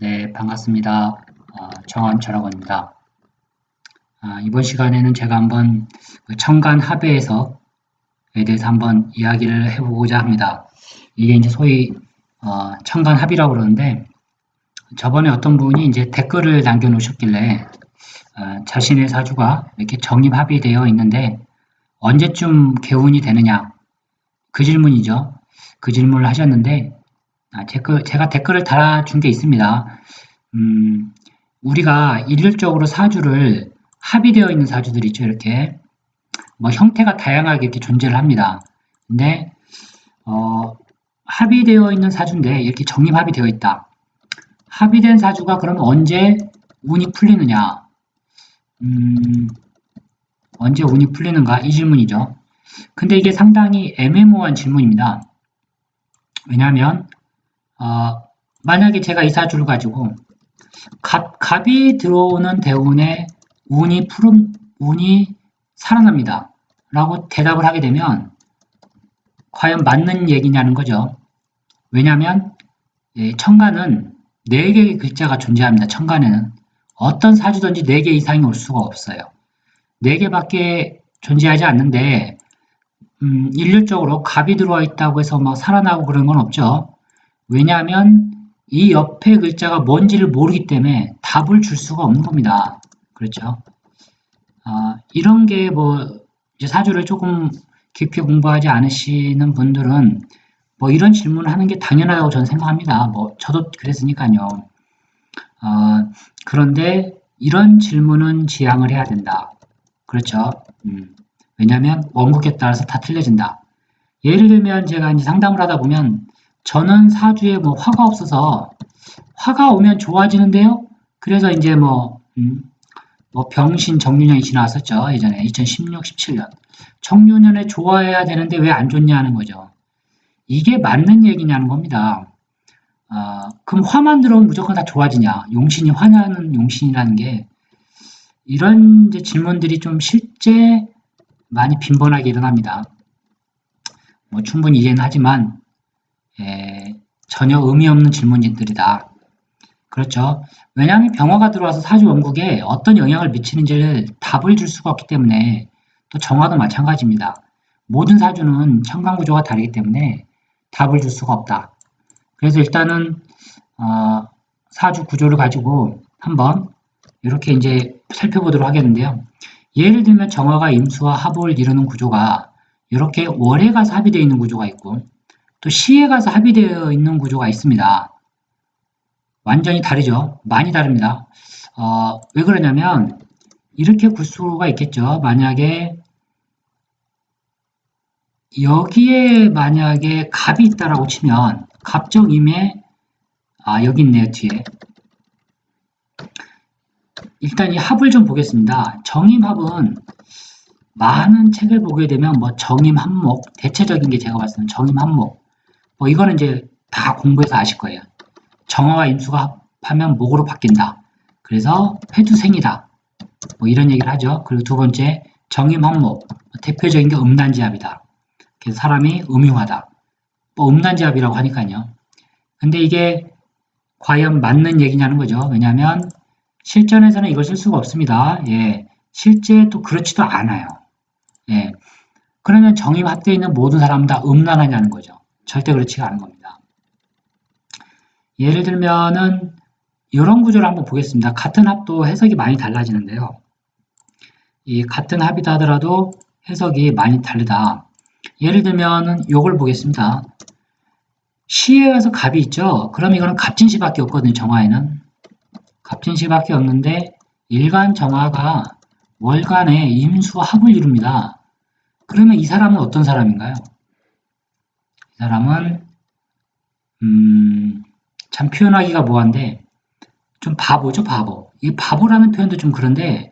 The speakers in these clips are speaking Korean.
네, 반갑습니다. 정원철학원입니다. 이번 시간에는 제가 한번 그 청간 합의에서에 대해서 한번 이야기를 해보고자 합니다. 이게 이제 소위 청간 합의라고 그러는데 저번에 어떤 분이 이제 댓글을 남겨놓으셨길래 자신의 사주가 이렇게 정립 합의되어 있는데 언제쯤 개운이 되느냐 그 질문이죠. 그 질문을 하셨는데 제가 댓글을 달아준 게 있습니다. 음, 우리가 일률적으로 사주를 합의되어 있는 사주들 있죠. 이렇게 뭐 형태가 다양하게 이렇게 존재를 합니다. 근데 합의되어 있는 사주인데 이렇게 정립합이 되어 있다. 합의된 사주가 그럼 언제 운이 풀리느냐? 언제 운이 풀리는가? 이 질문이죠. 근데 이게 상당히 애매모호한 질문입니다. 왜냐하면 만약에 제가 이 사주를 가지고 갑이 들어오는 대운에 운이 살아납니다. 라고 대답을 하게 되면 과연 맞는 얘기냐는 거죠. 왜냐하면 천간은 4개의 글자가 존재합니다. 천간에는 어떤 사주든지 4개 이상이 올 수가 없어요. 4개밖에 존재하지 않는데 일률적으로 갑이 들어와 있다고 해서 막 살아나고 그런 건 없죠. 왜냐하면 이 옆에 글자가 뭔지를 모르기 때문에 답을 줄 수가 없는 겁니다. 그렇죠? 이런 게 뭐 사주를 조금 깊이 공부하지 않으시는 분들은 뭐 이런 질문을 하는 게 당연하다고 저는 생각합니다. 뭐 저도 그랬으니까요. 그런데 이런 질문은 지양을 해야 된다. 그렇죠? 왜냐하면 원국에 따라서 다 틀려진다. 예를 들면 제가 이제 상담을 하다 보면 저는 사주에 뭐 화가 없어서 화가 오면 좋아지는데요. 그래서 이제 뭐 병신 정유년이 지나왔었죠. 예전에 2016, 17년. 정유년에 좋아해야 되는데 왜 안 좋냐 하는 거죠. 이게 맞는 얘기냐는 겁니다. 그럼 화만 들어오면 무조건 다 좋아지냐? 용신이 화냐는 용신이라는 게 이런 이제 질문들이 좀 실제 많이 빈번하게 일어납니다. 뭐 충분히 이해는 하지만 전혀 의미 없는 질문들이다. 그렇죠. 왜냐하면 병화가 들어와서 사주 원국에 어떤 영향을 미치는지를 답을 줄 수가 없기 때문에 또 정화도 마찬가지입니다. 모든 사주는 천간구조가 다르기 때문에 답을 줄 수가 없다. 그래서 일단은 사주 구조를 가지고 한번 이렇게 이제 살펴보도록 하겠는데요. 예를 들면 정화가 임수와 합을 이루는 구조가 이렇게 월에 가서 합의되어 있는 구조가 있고 또 시에 가서 합의되어 있는 구조가 있습니다. 완전히 다르죠. 많이 다릅니다. 왜 그러냐면 이렇게 구수가 있겠죠. 만약에 여기에 만약에 갑이 있다라고 치면 갑정임에 여기 있네요. 뒤에 일단 이 합을 좀 보겠습니다. 정임합은 많은 책을 보게 되면 뭐 정임합목 대체적인 게 제가 봤을 때는 정임합목 뭐 이거는 이제 다 공부해서 아실 거예요. 정화와 임수가 합하면 목으로 바뀐다. 그래서 회두생이다. 뭐 이런 얘기를 하죠. 그리고 두 번째 정임합목 대표적인 게 음란지합이다. 그래서 사람이 음흉하다. 뭐 음란지합이라고 하니까요. 근데 이게 과연 맞는 얘기냐는 거죠. 왜냐하면 실전에서는 이걸 쓸 수가 없습니다. 예, 실제 또 그렇지도 않아요. 예, 그러면 정임합되어 있는 모든 사람 다 음란하냐는 거죠. 절대 그렇지가 않은 겁니다. 예를 들면은 이런 구조를 한번 보겠습니다. 같은 합도 해석이 많이 달라지는데요. 이 같은 합이다 하더라도 해석이 많이 다르다. 예를 들면은 요걸 보겠습니다. 시에 가서 갑이 있죠. 그럼 이거는 갑진시밖에 없거든요. 정화에는 갑진시밖에 없는데 일간 정화가 월간에 임수합을 이룹니다. 그러면 이 사람은 어떤 사람인가요? 이 사람은 참 표현하기가 뭐한데 좀 바보죠, 바보. 이 바보라는 표현도 좀 그런데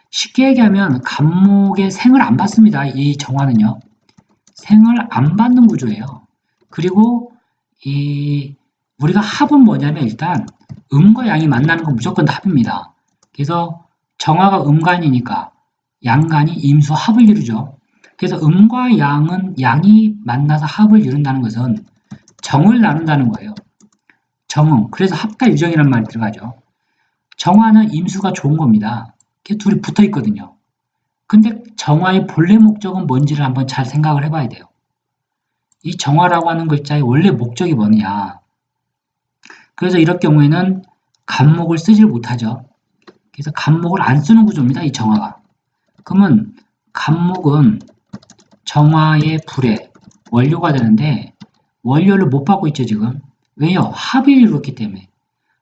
쉽게 얘기하면 갑목의 생을 안 받습니다. 이 정화는요. 생을 안 받는 구조예요. 그리고 우리가 합은 뭐냐면 일단 음과 양이 만나는 건 무조건 합입니다. 그래서 정화가 음간이니까 양간이 임수 합을 이루죠. 그래서 음과 양이 만나서 합을 이룬다는 것은 정을 나눈다는 거예요. 정응. 그래서 합과 유정이라는 말이 들어가죠. 정화는 임수가 좋은 겁니다. 둘이 붙어 있거든요. 근데 정화의 본래 목적은 뭔지를 한번 잘 생각을 해봐야 돼요. 이 정화라고 하는 글자의 원래 목적이 뭐냐. 그래서 이럴 경우에는 간목을 쓰질 못하죠. 그래서 간목을 안 쓰는 구조입니다. 이 정화가. 그러면 간목은 정화의 불의 원료가 되는데 원료를 못 받고 있죠 지금. 왜요? 합을 이뤘기 때문에.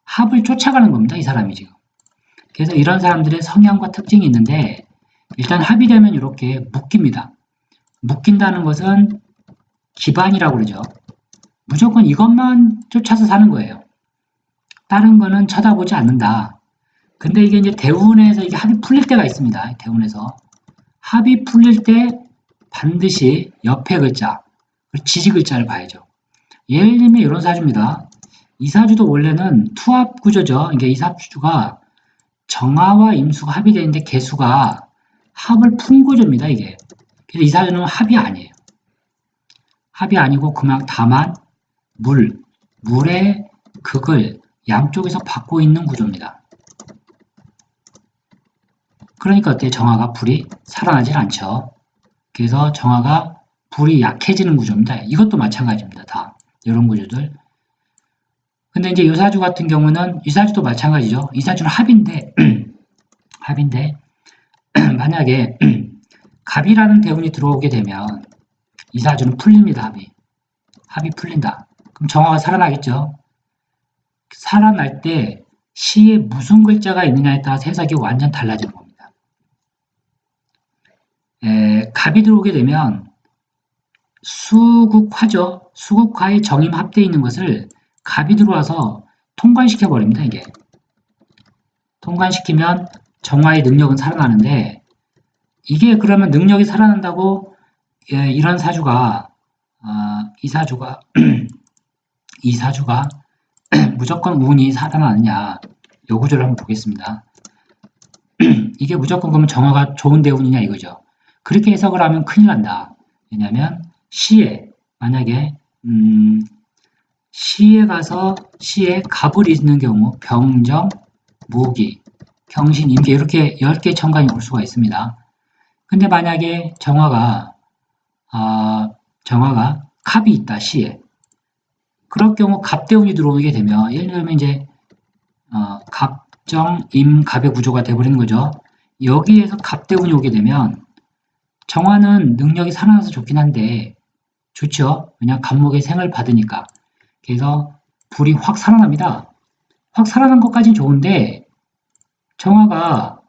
합을 쫓아가는 겁니다. 이 사람이 지금. 그래서 이런 사람들의 성향과 특징이 있는데 일단 합이 되면 이렇게 묶입니다. 묶인다는 것은 기반이라고 그러죠. 무조건 이것만 쫓아서 사는 거예요. 다른 거는 쳐다보지 않는다. 근데 이게 이제 대운에서 이게 합이 풀릴 때가 있습니다. 대운에서. 합이 풀릴 때 반드시 옆에 글자, 지지 글자를 봐야죠. 예를 들면 이런 사주입니다. 이 사주도 원래는 투합 구조죠. 이게 이 사주가 정화와 임수가 합이 되는데 개수가 합을 푼 구조입니다. 이게. 그래서 이 사주는 합이 아니에요. 합이 아니고 그냥 다만 물의 극을 양쪽에서 받고 있는 구조입니다. 그러니까 어때요? 정화가 불이 살아나질 않죠. 그래서 정화가 불이 약해지는 구조입니다. 이것도 마찬가지입니다. 다 이런 구조들. 근데 이제 이 사주 같은 경우는 이 사주도 마찬가지죠. 이 사주는 합인데 합인데 만약에 갑이라는 대운이 들어오게 되면 이 사주는 풀립니다. 합이 풀린다. 그럼 정화가 살아나겠죠. 살아날 때 시에 무슨 글자가 있느냐에 따라서 해석이 완전 달라지는 겁니다. 갑이 들어오게 되면 수국화죠. 수국화에 정임 합되어 있는 것을 갑이 들어와서 통관시켜 버립니다. 이게 통관시키면 정화의 능력은 살아나는데 이게 그러면 능력이 살아난다고 이런 사주가 이 사주가 이 사주가 무조건 운이 살아나느냐 요 구조를 한번 보겠습니다. 이게 무조건 그러면 정화가 좋은 대운이냐 이거죠. 그렇게 해석을 하면 큰일 난다. 왜냐하면 시에 만약에 시에 가서 시에 갑을 있는 경우 병정, 무기, 경신, 임계 이렇게 10개 천간이 올 수가 있습니다. 근데 만약에 정화가 갑이 있다 시에 그럴 경우 갑대운이 들어오게 되면 예를 들면 이제 갑정, 임, 갑의 구조가 돼버리는 거죠. 여기에서 갑대운이 오게 되면 정화는 능력이 살아나서 좋긴 한데 좋죠. 왜냐하면 갑목의 생을 받으니까. 그래서 불이 확 살아납니다. 확 살아난 것까지는 좋은데 정화가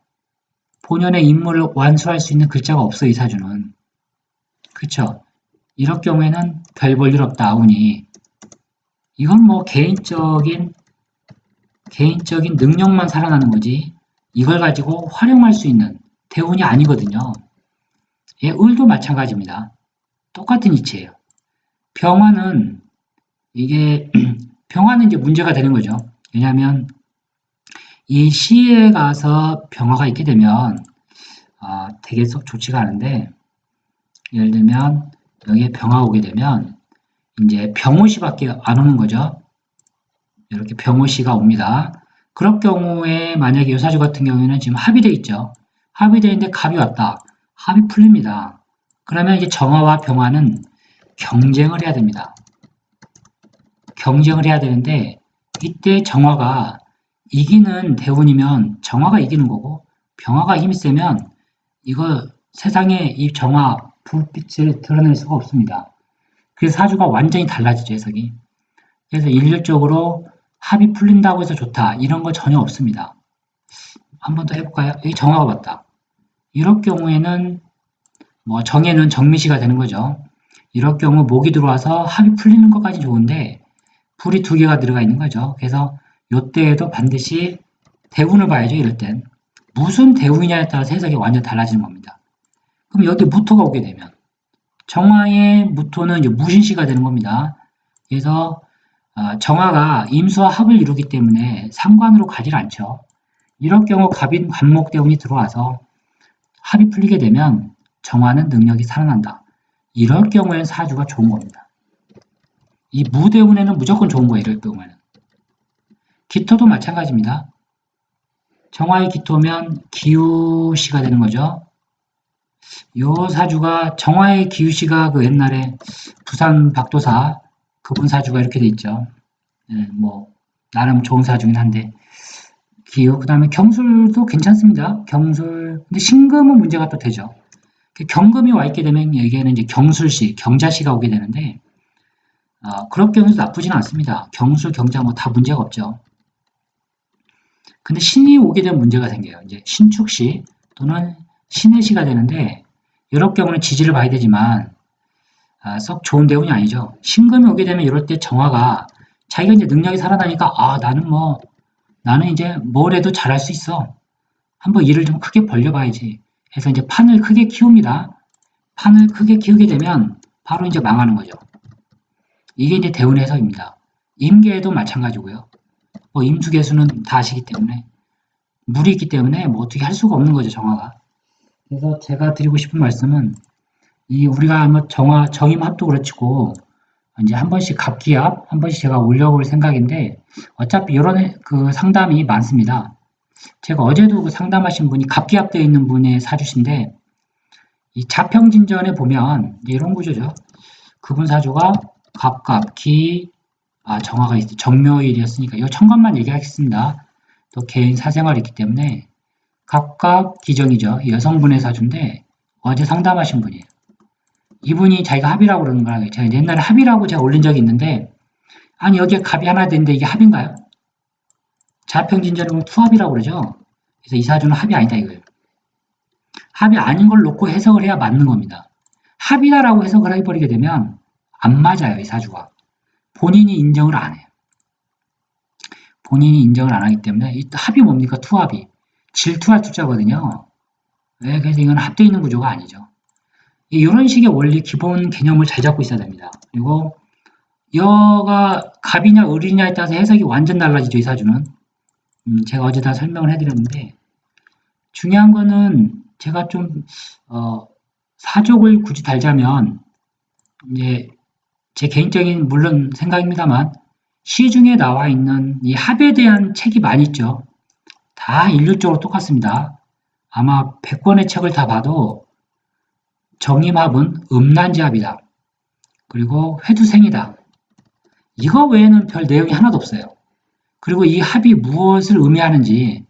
본연의 임무를 완수할 수 있는 글자가 없어 이 사주는. 그쵸? 이럴 경우에는 별 볼 일 없다 운이. 이건 뭐 개인적인 능력만 살아나는 거지 이걸 가지고 활용할 수 있는 대운이 아니거든요. 예, 을도 마찬가지입니다. 똑같은 이치예요. 병화는 이게 병화는 이제 문제가 되는 거죠. 왜냐하면 이 시에 가서 병화가 있게 되면 되게 썩 좋지가 않은데 예를 들면 여기에 병화 오게 되면 이제 병호시밖에 안 오는 거죠. 이렇게 병호시가 옵니다. 그럴 경우에 만약에 이 사주 같은 경우에는 지금 합이 돼 있죠. 합이 돼 있는데 갑이 왔다. 합이 풀립니다. 그러면 이제 정화와 병화는 경쟁을 해야 됩니다. 경쟁을 해야 되는데 이때 정화가 이기는 대운이면 정화가 이기는 거고 병화가 힘이 세면 이거 세상에 이 정화 불빛을 드러낼 수가 없습니다. 그래서 사주가 완전히 달라지죠 해석이. 그래서 일률적으로 합이 풀린다고 해서 좋다 이런 거 전혀 없습니다. 한 번 더 해볼까요? 여기 정화가 왔다. 이럴 경우에는 뭐 정에는 정미시가 되는 거죠. 이럴 경우 목이 들어와서 합이 풀리는 것까지 좋은데 불이 두 개가 들어가 있는 거죠. 그래서 이때에도 반드시 대운을 봐야죠. 이럴 땐. 무슨 대운이냐에 따라서 해석이 완전 달라지는 겁니다. 그럼 여기 무토가 오게 되면 정화의 무토는 이제 무신시가 되는 겁니다. 그래서 정화가 임수와 합을 이루기 때문에 상관으로 가지 않죠. 이럴 경우 갑목 대운이 들어와서 합이 풀리게 되면 정화는 능력이 살아난다. 이럴 경우에는 사주가 좋은 겁니다. 이 무대운에는 무조건 좋은 거예요. 이럴 경우에는. 기토도 마찬가지입니다. 정화의 기토면 기우씨가 되는 거죠. 요 사주가 정화의 기우씨가 그 옛날에 부산 박도사 그분 사주가 이렇게 돼 있죠. 예, 뭐 나름 좋은 사주긴 한데 기우 그다음에 경술도 괜찮습니다. 경술 근데 신금은 문제가 또 되죠. 경금이 와 있게 되면 여기에는 이제 경술시, 경자시가 오게 되는데 그런 경우도 나쁘지는 않습니다. 경술, 경자 뭐 다 문제가 없죠. 근데 신이 오게 되면 문제가 생겨요. 이제 신축시 또는 신의 시가 되는데 이럴 경우는 지지를 봐야 되지만 썩 좋은 대운이 아니죠. 신금이 오게 되면 이럴 때 정화가 자기가 이제 능력이 살아나니까 나는 이제 뭘 해도 잘할 수 있어. 한번 일을 좀 크게 벌려봐야지. 해서 이제 판을 크게 키웁니다. 판을 크게 키우게 되면 바로 이제 망하는 거죠. 이게 이제 대운 해석입니다. 임계에도 마찬가지고요. 뭐 임수개수는 다 아시기 때문에 물이 있기 때문에 뭐 어떻게 할 수가 없는 거죠, 정화가. 그래서 제가 드리고 싶은 말씀은 이 우리가 아마 정임합도 그렇고 이제 한 번씩 갑기합 한 번씩 제가 올려볼 생각인데 어차피 이런 그 상담이 많습니다. 제가 어제도 그 상담하신 분이 갑기합되어 있는 분의 사주신데 이 자평진전에 보면 이런 구조죠. 그분 사주가 갑갑 기 정화가 있어 정묘일이었으니까 이 천간만 얘기하겠습니다. 또 개인 사생활이 있기 때문에 갑갑 기정이죠. 여성분의 사주인데 어제 상담하신 분이에요. 이분이 자기가 합이라고 그러는 거예요. 제가 옛날에 합이라고 제가 올린 적이 있는데 아니 여기에 갑이 하나 되는데 이게 합인가요? 자평진전은 투합이라고 그러죠. 그래서 이 사주는 합이 아니다 이거예요. 합이 아닌 걸 놓고 해석을 해야 맞는 겁니다. 합이다라고 해석을 해버리게 되면 안 맞아요 이 사주가. 본인이 인정을 안 해요. 본인이 인정을 안 하기 때문에 이 합이 뭡니까? 투합이. 질투할 투자거든요. 네, 그래서 이건 합되어 있는 구조가 아니죠. 이런 식의 원리 기본 개념을 잘 잡고 있어야 됩니다. 그리고 여가 갑이냐 을이냐에 따라서 해석이 완전 달라지죠 이 사주는. 제가 어제 다 설명을 해드렸는데 중요한 거는 제가 좀 사족을 굳이 달자면 이제 제 개인적인 물론 생각입니다만 시중에 나와 있는 이 합에 대한 책이 많이 있죠. 다 일률적으로 똑같습니다. 아마 100권의 책을 다 봐도 정임합은 음란지합이다. 그리고 회두생이다. 이거 외에는 별 내용이 하나도 없어요. 그리고 이 합이 무엇을 의미하는지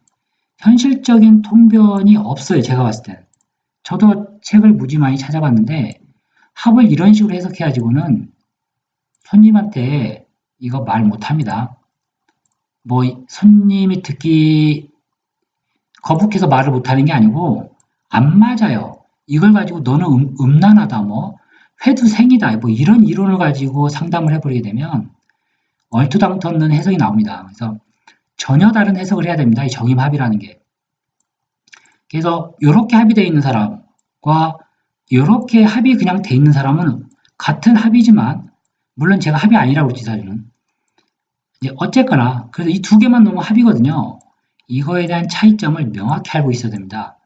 현실적인 통변이 없어요. 제가 봤을 때는. 저도 책을 무지 많이 찾아봤는데 합을 이런 식으로 해석해가지고는 손님한테 이거 말 못합니다. 뭐 손님이 듣기 거북해서 말을 못하는 게 아니고 안 맞아요. 이걸 가지고 너는 음란하다 뭐 회두생이다 뭐 이런 이론을 가지고 상담을 해버리게 되면 얼토당토 없는 해석이 나옵니다. 그래서 전혀 다른 해석을 해야 됩니다. 이 정임합이라는 게. 그래서 이렇게 합의되어 있는 사람과 이렇게 합이 그냥 돼 있는 사람은 같은 합이지만 물론 제가 합이 아니라고 그랬지 사주는. 이제 어쨌거나 그래서 이 두 개만 너무 합이거든요. 이거에 대한 차이점을 명확히 알고 있어야 됩니다.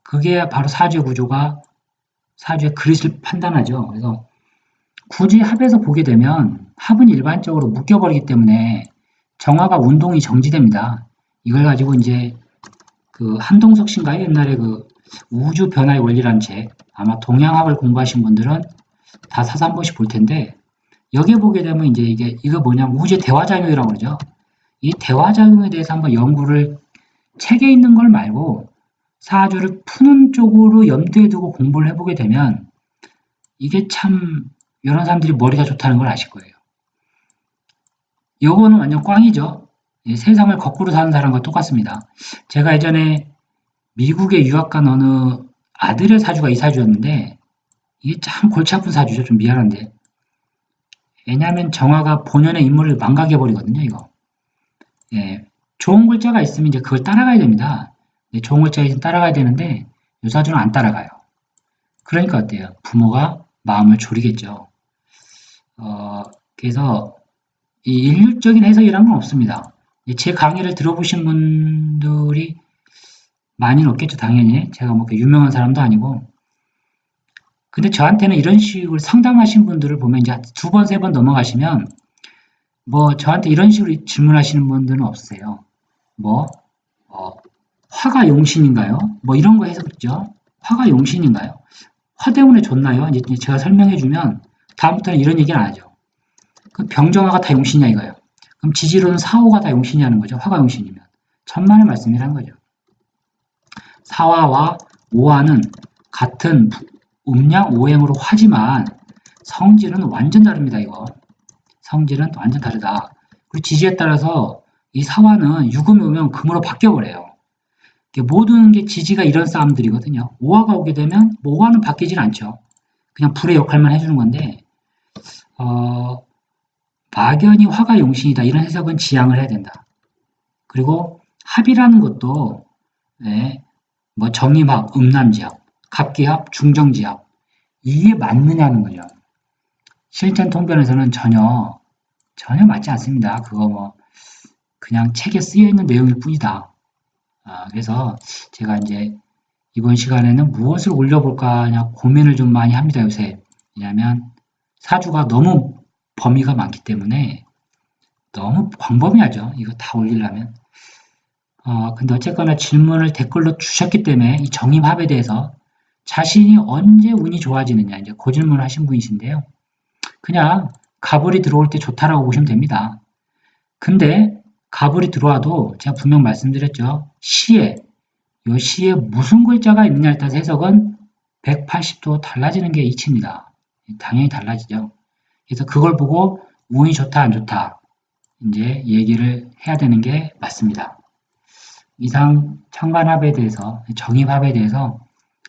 그게 바로 사주의 구조가 사주의 그릇을 판단하죠. 그래서 굳이 합에서 보게 되면 합은 일반적으로 묶여버리기 때문에 정화가 운동이 정지됩니다. 이걸 가지고 이제 그 한동석 씨인가요? 옛날에 그 우주 변화의 원리라는 책 아마 동양학을 공부하신 분들은 다 사서 한 번씩 볼 텐데 여기에 보게 되면 이제 이거 뭐냐면 우주의 대화작용이라고 그러죠. 이 대화작용에 대해서 한번 연구를 책에 있는 걸 말고 사주를 푸는 쪽으로 염두에 두고 공부를 해보게 되면 이게 참 이런 사람들이 머리가 좋다는 걸 아실 거예요. 요거는 완전 꽝이죠. 세상을 거꾸로 사는 사람과 똑같습니다. 제가 예전에 미국에 유학 간 어느 아들의 사주가 이 사주였는데 이게 참 골치 아픈 사주죠. 좀 미안한데. 왜냐하면 정화가 본연의 인물을 망각해버리거든요. 이거. 예, 좋은 글자가 있으면 이제 그걸 따라가야 됩니다. 좋은 글자가 있으면 따라가야 되는데 이 사주는 안 따라가요. 그러니까 어때요? 부모가 마음을 졸이겠죠. 그래서 이 일률적인 해석이란 건 없습니다. 제 강의를 들어보신 분들이 많이는 없겠죠, 당연히. 제가 뭐 유명한 사람도 아니고. 근데 저한테는 이런 식으로 상담하신 분들을 보면 이제 두 번, 세 번 넘어가시면 뭐 저한테 이런 식으로 질문하시는 분들은 없으세요. 뭐 어, 화가 용신인가요? 뭐 이런 거 해석했죠. 화가 용신인가요? 화 때문에 좋나요? 이제 제가 설명해주면 다음부터는 이런 얘기는 안 하죠. 그 병정화가 다 용신이야 이거예요. 그럼 지지로는 사호가 다 용신이라는 거죠. 화가 용신이면. 천만의 말씀이라는 거죠. 사화와 오화는 같은 음양 오행으로 화지만 성질은 완전 다릅니다. 이거. 성질은 완전 다르다. 그리고 지지에 따라서 이 사화는 유금이 오면 금으로 바뀌어버려요. 모든 게 지지가 이런 싸움들이거든요. 오화가 오게 되면 뭐 오화는 바뀌질 않죠. 그냥 불의 역할만 해주는 건데 어, 막연히 화가 용신이다. 이런 해석은 지양을 해야 된다. 그리고 합이라는 것도 네, 뭐 정임합, 음남지합, 갑기합, 중정지합 이게 맞느냐는 거죠. 실전 통변에서는 전혀 맞지 않습니다. 그거 뭐 그냥 책에 쓰여 있는 내용일 뿐이다. 그래서 제가 이제 이번 시간에는 무엇을 올려볼까 그냥 고민을 좀 많이 합니다, 요새. 왜냐하면 사주가 너무 범위가 많기 때문에 너무 광범위하죠. 이거 다 올리려면. 근데 어쨌거나 질문을 댓글로 주셨기 때문에 이 정임합에 대해서 자신이 언제 운이 좋아지느냐 이제 그 질문을 하신 분이신데요. 그냥 가불이 들어올 때 좋다라고 보시면 됩니다. 근데 가불이 들어와도 제가 분명 말씀드렸죠. 이 시에 무슨 글자가 있느냐에 따라서 해석은 180도 달라지는 게 이치입니다. 당연히 달라지죠. 그래서 그걸 보고 운이 좋다 안 좋다 이제 얘기를 해야 되는 게 맞습니다. 이상 천간합에 대해서 정입합에 대해서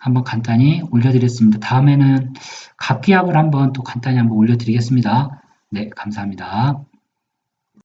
한번 간단히 올려드렸습니다. 다음에는 갑기합을 한번 또 간단히 한번 올려드리겠습니다. 네, 감사합니다.